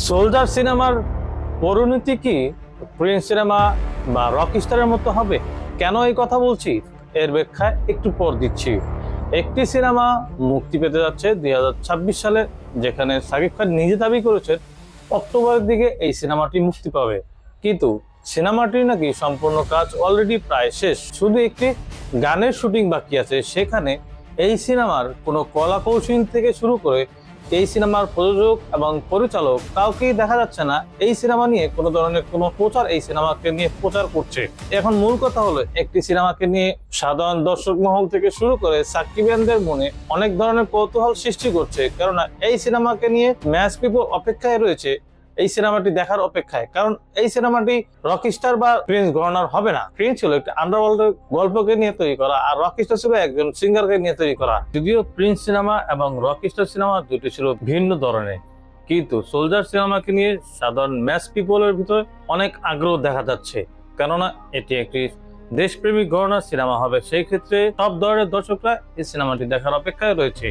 Soldier সিনেমার পরিণতি কি প্রিন্স সিনেমা বা রকস্টারের মতো হবে? কেন এই কথা বলছি এর ব্যাখ্যা একটু পর দিচ্ছি। একটি সিনেমা মুক্তি পেতে যাচ্ছে 2026 সালে, যেখানে শাকিব খান নিজে দাবি করেছেন অক্টোবরের দিকে এই সিনেমাটি মুক্তি পাবে। কিন্তু সিনেমাটির নাকি সম্পূর্ণ কাজ অলরেডি প্রায় শেষ, শুধু একটি গানের শুটিং বাকি আছে। সেখানে এই সিনেমার কোনো কলা কৌশল থেকে শুরু করে এই সিনেমার প্রযোজক এবং পরিচালক কাউকেই দেখা যাচ্ছে না এই সিনেমা নিয়ে কোনো ধরনের কোনো প্রচার এই সিনেমাকে নিয়ে প্রচার করছে। এখন মূল কথা হলো, একটি সিনেমাকে নিয়ে সাধারণ দর্শক মহল থেকে শুরু করে সাকিবিয়ানদের মনে অনেক ধরনের কৌতূহল সৃষ্টি করছে, কেননা এই সিনেমাকে নিয়ে ম্যাস পিপল অপেক্ষায় রয়েছে এই সিনেমাটি দেখার অপেক্ষায়। কারণ এই সিনেমাটি রকস্টার বা প্রিন্স গভর্নর হবে না। প্রিন্স ছিল একটা আন্ডারওয়ার্ল্ডের গল্পকে নিয়ে তৈরি করা, আর রকস্টার ছিল একজন সিঙ্গারকে নিয়ে তৈরি করা। যদিও প্রিন্স সিনেমা এবং রকস্টার সিনেমা দুটি ছিল ভিন্ন ধরনের, কিন্তু সোলজার সিনেমাকে নিয়ে সাধারণ ম্যাস পিপলের ভিতরে অনেক আগ্রহ দেখা যাচ্ছে, কেননা এটি একটি দেশপ্রেমিক ঘরানার সিনেমা হবে। সেই ক্ষেত্রে সব ধরনের দর্শকরা এই সিনেমাটি দেখার অপেক্ষায় রয়েছে।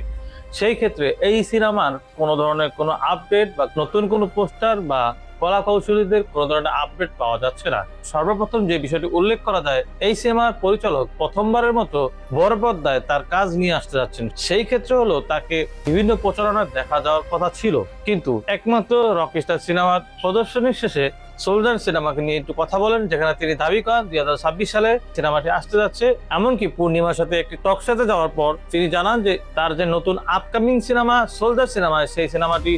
সেই ক্ষেত্রে এই সিনেমার কোনো ধরনের কোনো আপডেট বা নতুন কোনো পোস্টার বা কলা কৌশলীদের কোনো ধরনের আপডেট পাওয়া যাচ্ছে না। সর্বপ্রথম যে বিষয়টি উল্লেখ করা যায়, এই সিনেমার পরিচালক প্রথমবারের মতো বড় পর্দায় তার কাজ নিয়ে আসতে যাচ্ছেন। সেই ক্ষেত্রে হলো তাকে বিভিন্ন প্রচারণায় দেখা যাওয়ার কথা ছিল, কিন্তু একমাত্র রকস্টার সিনেমার প্রদর্শনীর শেষে সোলজার সিনেমাকে নিয়ে একটু কথা বলেন, যেখানে তিনি দাবি করেন 2026 সালে সিনেমাটি আসতে যাচ্ছে। এমনকি পূর্ণিমার সাথে একটি টক শোতে যাওয়ার পর তিনি জানান যে তার যে নতুন আপকামিং সিনেমা সোলজার সিনেমা, সেই সিনেমাটি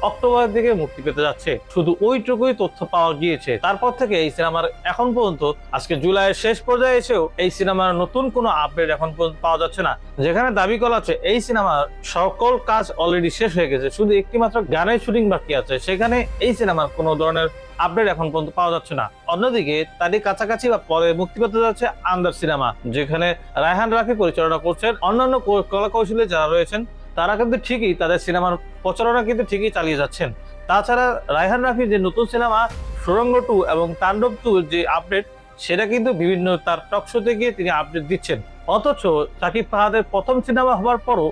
অক্টোবরের দিকে মুক্তি পেতে যাচ্ছে। শুধু ওইটুকুই তথ্য পাওয়া গিয়েছে। তারপর থেকে এই সিনেমার এখন পর্যন্ত আজকে জুলাইয়ের শেষ পর্যায়ে এসেও এই সিনেমার নতুন কোনো আপডেট এখন পর্যন্ত পাওয়া যাচ্ছে না, যেখানে দাবি করা হচ্ছে এই সিনেমার সকল কাজ অলরেডি শেষ হয়ে গেছে, শুধু একটি মাত্র গানের শুটিং বাকি আছে। সেখানে এই সিনেমার কোনো ধরনের আপডেট এখন পর্যন্ত পাওয়া যাচ্ছে না। অন্যদিকে তারই কাছাকাছি বা পরে মুক্তি পেতে যাচ্ছে আন্দার সিনেমা, যেখানে রায়হান রাফি পরিচালনা করছেন। অন্যান্য কলা কৌশলী যারা রয়েছেন তারা কিন্তু ঠিকই তাদের সিনেমার প্রচারণা কিন্তু ঠিকই চালিয়ে যাচ্ছেন। তাছাড়া রায়হান রাফির যে নতুন সিনেমা সুড়ঙ্গ 2 এবং তাণ্ডব 2 যে আপডেট, সেটা কিন্তু বিভিন্ন তার টক শোতে গিয়ে তিনি আপডেট দিচ্ছেন। অথচ সাকিব ফাহাদের প্রথম সিনেমা হওয়ার পরও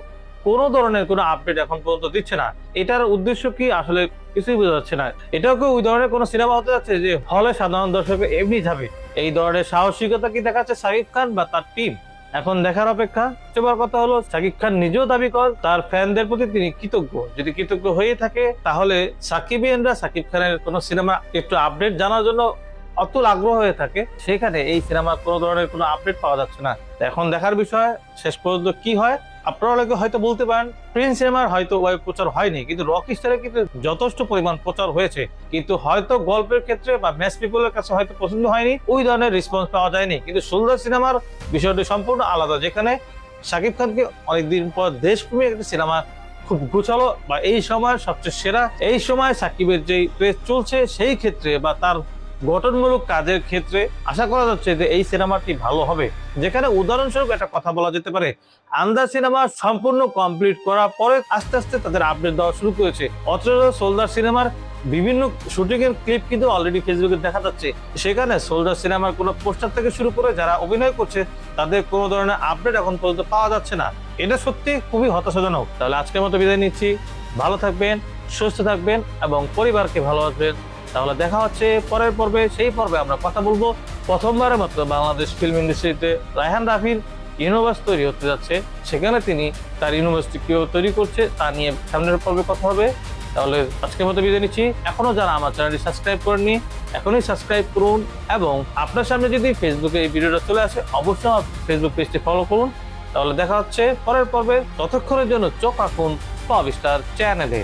কোনো ধরনের কোনো আপডেট এখন পর্যন্ত দিচ্ছে না। এটার উদ্দেশ্য কি আসলে কিছুই বোঝা যাচ্ছে না। এটাও কি ওই ধরনের কোনো সিনেমা হতে যাচ্ছে যে হলে সাধারণ দর্শক এমনি যাবে? এই ধরনের সাহসিকতা কি দেখাচ্ছে সাকিব খান বা তার টিম? এখন দেখার অপেক্ষা। সবার কথা হলো, সাকিব খান নিজেও দাবি করেন তার ফ্যানদের প্রতি তিনি কৃতজ্ঞ। যদি কৃতজ্ঞ হয়ে থাকে, তাহলে সাকিবিয়ানরা সাকিব খানের কোনো সিনেমা একটু আপডেট জানার জন্য অতুল আগ্রহ হয়ে থাকে, সেখানে এই সিনেমার কোনো ধরনের কোনো আপডেট পাওয়া যাচ্ছে না। এখন দেখার বিষয় শেষ পর্যন্ত কি হয়। আপনারা অনেকে হয়তো বলতে পারেন প্রিন্স সিনেমার হয়তো প্রচার হয়নি, কিন্তু রকস্টারের কিন্তু যথেষ্ট পরিমাণ প্রচার হয়েছে, কিন্তু হয়তো গল্পের ক্ষেত্রে বা ম্যাস পিপলের কাছে হয়তো পছন্দ হয়নি, ওই ধরনের রেসপন্স পাওয়া যায়নি। কিন্তু সোলজার সিনেমার বিষয়টি সম্পূর্ণ আলাদা, যেখানে শাকিব খানকে অনেকদিন পর দেশপ্রেমী একটা সিনেমা খুব গুছালো বা এই সময় সবচেয়ে সেরা। এই সময় সাকিবের যে ক্রেজ চলছে, সেই ক্ষেত্রে বা তার গঠনমূলক কাজের ক্ষেত্রে আশা করা যাচ্ছে যে এই সিনেমাটি ভালো হবে। যেখানে উদাহরণস্বরূপ একটা কথা বলা যেতে পারে, আন্দাজ সিনেমা সম্পূর্ণ কমপ্লিট করার পরে আস্তে আস্তে তাদের আপডেট দেওয়া শুরু করেছে। অথচ সোলজার সিনেমার বিভিন্ন শুটিং এর ক্লিপ কিন্তু অলরেডি ফেসবুকে দেখা যাচ্ছে। সেখানে সোলজার সিনেমার কোনো পোস্টার থেকে শুরু করে যারা অভিনয় করছে তাদের কোনো ধরনের আপডেট এখন পর্যন্ত পাওয়া যাচ্ছে না। এটা সত্যি খুবই হতাশাজনক। তাহলে আজকের মতো বিদায় নিচ্ছি। ভালো থাকবেন, সুস্থ থাকবেন এবং পরিবারকে ভালোবাসবেন। তাহলে দেখা হচ্ছে পরের পর্বে। সেই পর্বে আমরা কথা বলবো প্রথমবারের মতো বাংলাদেশ ফিল্ম ইন্ডাস্ট্রিতে রায়হান রাফির ইউনিভার্স তৈরি হতে যাচ্ছে, সেখানে তিনি তার ইউনিভার্সিটি কেউ তৈরি করছে তা নিয়ে সামনের পর্বে কথা হবে। তাহলে আজকের মতো বিদায় নিচ্ছি। এখনো যারা আমার চ্যানেলটি সাবস্ক্রাইব করেননি, এখনই সাবস্ক্রাইব করুন, এবং আপনার সামনে যদি ফেসবুকে এই ভিডিওটা চলে আসে, অবশ্যই আমার ফেসবুক পেজটি ফলো করুন। তাহলে দেখা হচ্ছে পরের পর্বে। ততক্ষণের জন্য চোখ রাখুন পাওয়ার স্টার চ্যানেলে।